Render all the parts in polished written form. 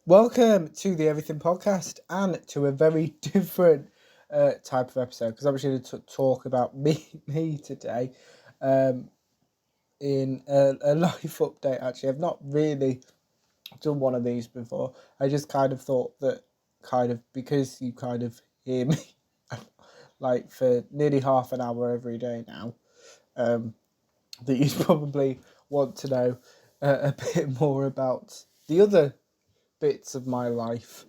Welcome to the Everything Podcast and to a very different type of episode because I'm actually going to talk about me today in a life update. Actually, I've not really done one of these before. I just kind of thought that because you kind of hear me like for nearly half an hour every day now, that you probably want to know a bit more about the other bits of my life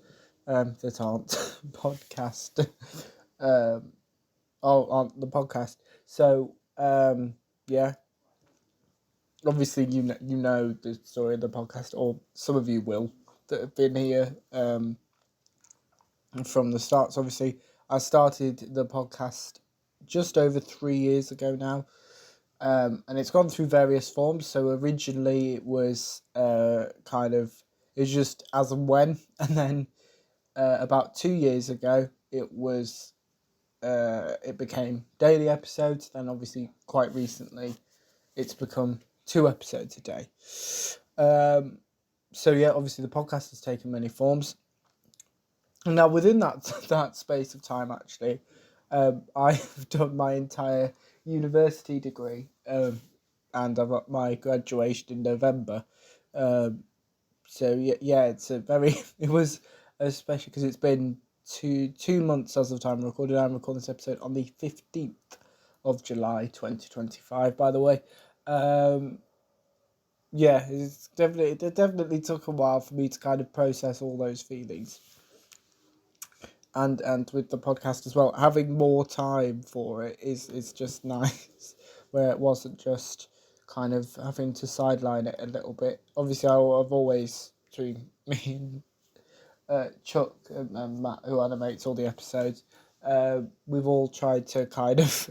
that aren't podcast on the podcast. So yeah, obviously you know the story of the podcast, or some of you will that have been here from the start. So obviously, I started the podcast just over 3 years ago now. And it's gone through various forms. So originally it was it's just as and when, and then about 2 years ago it became daily episodes. Then obviously quite recently it's become 2 episodes a day. So yeah, obviously the podcast has taken many forms. Now within that space of time, actually, I've done my entire university degree, and I've got my graduation in November. So yeah, it's a very it was especially because it's been two months as of time recorded. I'm recording this episode on the 15th of July 2025. By the way, yeah, it definitely took a while for me to kind of process all those feelings. And with the podcast as well, having more time for it is just nice, where it wasn't just kind of having to sideline it a little bit. Obviously, I've always, between me and Chuck and Matt, who animates all the episodes, we've all tried to kind of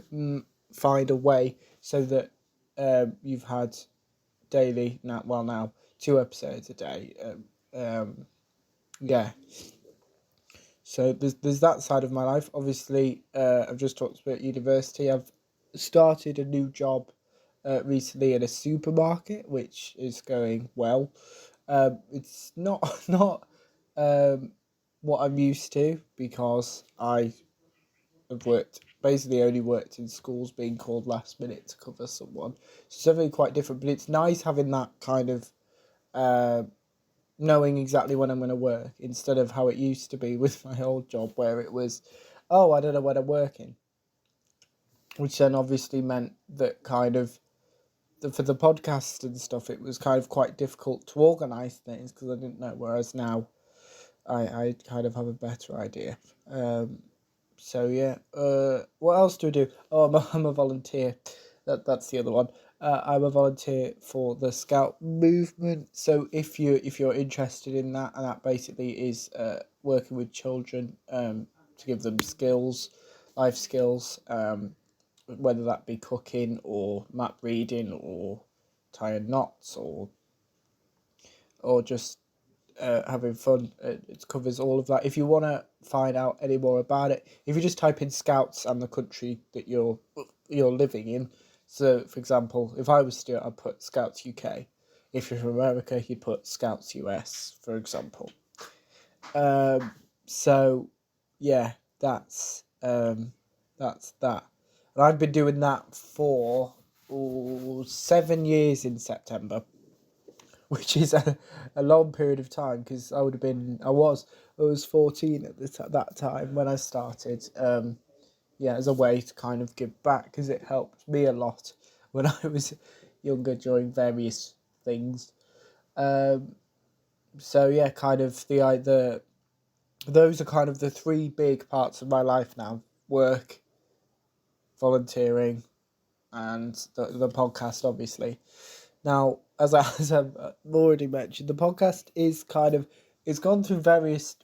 find a way so that you've had daily now 2 episodes a day. Yeah. So there's that side of my life. Obviously, I've just talked about university. I've started a new job recently in a supermarket, which is going well. It's not not what I'm used to, because I have only worked in schools being called last minute to cover someone. So it's definitely quite different, but it's nice having that kind of uh, knowing exactly when I'm going to work, instead of how it used to be with my old job where it was, oh, I don't know when I'm working, which then obviously meant that for the podcast and stuff, it was kind of quite difficult to organise things because I didn't know, whereas now I kind of have a better idea. So yeah, what else do I do? Oh, I'm a volunteer. That's the other one. I'm a volunteer for the Scout movement. So if you're interested in that, and that basically is working with children to give them skills, life skills, whether that be cooking or map reading or tying knots or just having fun. It covers all of that. If you want to find out any more about it, if you just type in Scouts and the country that you're living in. So, for example, if I was Stuart, I'd put Scouts UK. If you're from America, you'd put Scouts US, for example. So, yeah, that's that. And I've been doing that for 7 years in September, which is a long period of time, because I was 14 at that time when I started. Yeah, as a way to kind of give back, because it helped me a lot when I was younger during various things. So yeah, kind of the those are kind of the three big parts of my life now: work, volunteering, and the podcast, obviously. Now, as I've already mentioned, the podcast is it's gone through various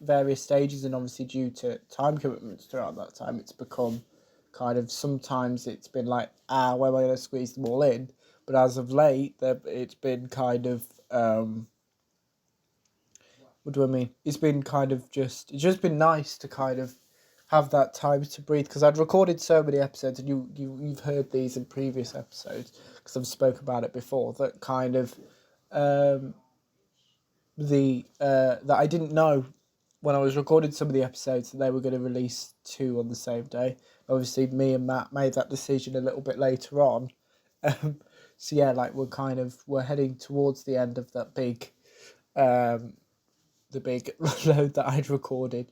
stages, and obviously due to time commitments throughout that time, it's become kind of, sometimes it's been like, where am I going to squeeze them all in? But as of late, it's been kind of what do I mean? It's been kind of it's just been nice to kind of have that time to breathe, because I'd recorded so many episodes, and you've heard these in previous episodes because I've spoke about it before, that kind of that I didn't know when I was recording some of the episodes that they were going to release 2 on the same day. Obviously, me and Matt made that decision a little bit later on. So yeah, like we're heading towards the end of that big, the big load that I'd recorded.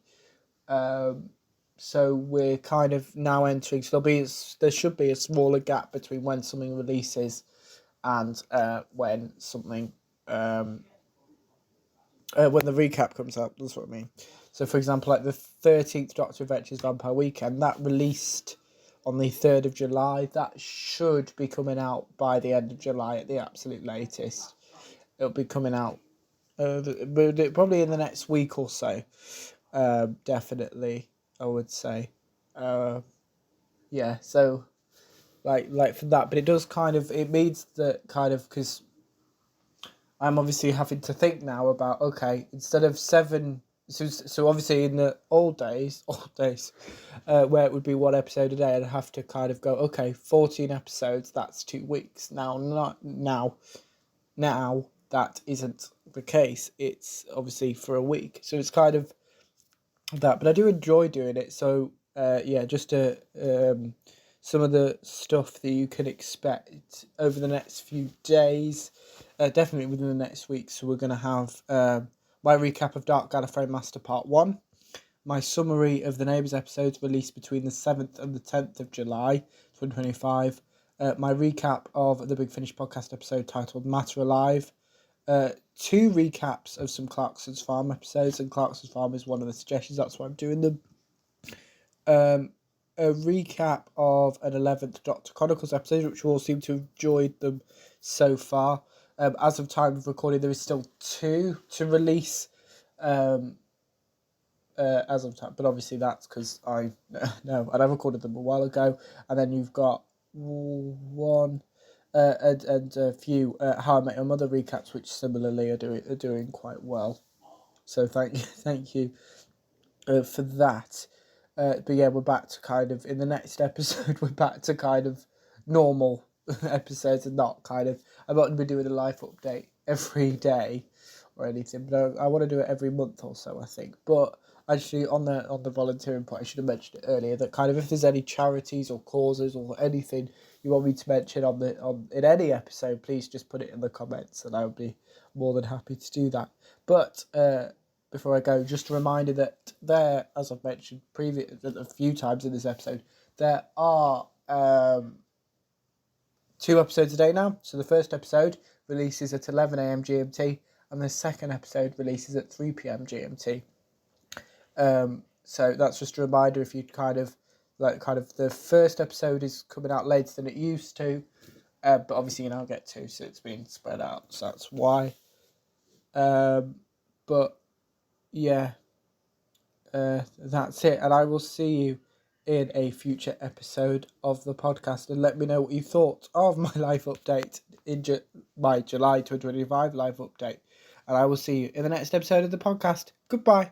So we're kind of now entering. So there should be a smaller gap between when something releases and when something when the recap comes out. That's what I mean. So for example, like the 13th Doctor Adventures Vampire Weekend that released on the 3rd of July. That should be coming out by the end of July at the absolute latest. It'll be coming out probably in the next week or so. Definitely, I would say. Yeah, so like for that, but it means that because I'm obviously having to think now about, okay, instead of 7, so obviously in the old days, where it would be 1 episode a day, I'd have to kind of go, okay, 14 episodes, that's 2 weeks. Now that isn't the case. It's obviously for a week, so it's kind of that. But I do enjoy doing it. So yeah, just some of the stuff that you can expect over the next few days, definitely within the next week. So we're going to have my recap of Dark Gallifrey Master Part 1, my summary of the Neighbours episodes released between the 7th and the 10th of July 2025, my recap of the Big Finish podcast episode titled Matter Alive, 2 recaps of some Clarkson's Farm episodes, and Clarkson's Farm is one of the suggestions, that's why I'm doing them. A recap of an 11th Doctor Chronicles episode, which we all seem to have enjoyed them so far. As of time of recording, there is still 2 to release. As of time, but obviously that's because I know, and I recorded them a while ago. And then you've got 1 and a few How I Met Your Mother recaps, which similarly are doing quite well. So thank you for that. But yeah, we're back to kind of, in the next episode, we're back to kind of normal episodes, and not kind of, I'm not going to be doing a life update every day or anything, but I want to do it every month or so, I think. But actually, on the volunteering point, I should have mentioned it earlier, that kind of if there's any charities or causes or anything you want me to mention in any episode, please just put it in the comments, and I would be more than happy to do that. But before I go, just a reminder that there, as I've mentioned a few times in this episode, there are 2 episodes a day now. So the first episode releases at 11 a.m. GMT, and the second episode releases at 3 p.m. GMT. So that's just a reminder. If you kind of the first episode is coming out later than it used to, but obviously you now get 2, so it's been spread out. So that's why. But yeah, that's it, and I will see you in a future episode of the podcast, and let me know what you thought of my life update my July 2025 life update, and I will see you in the next episode of the podcast. Goodbye.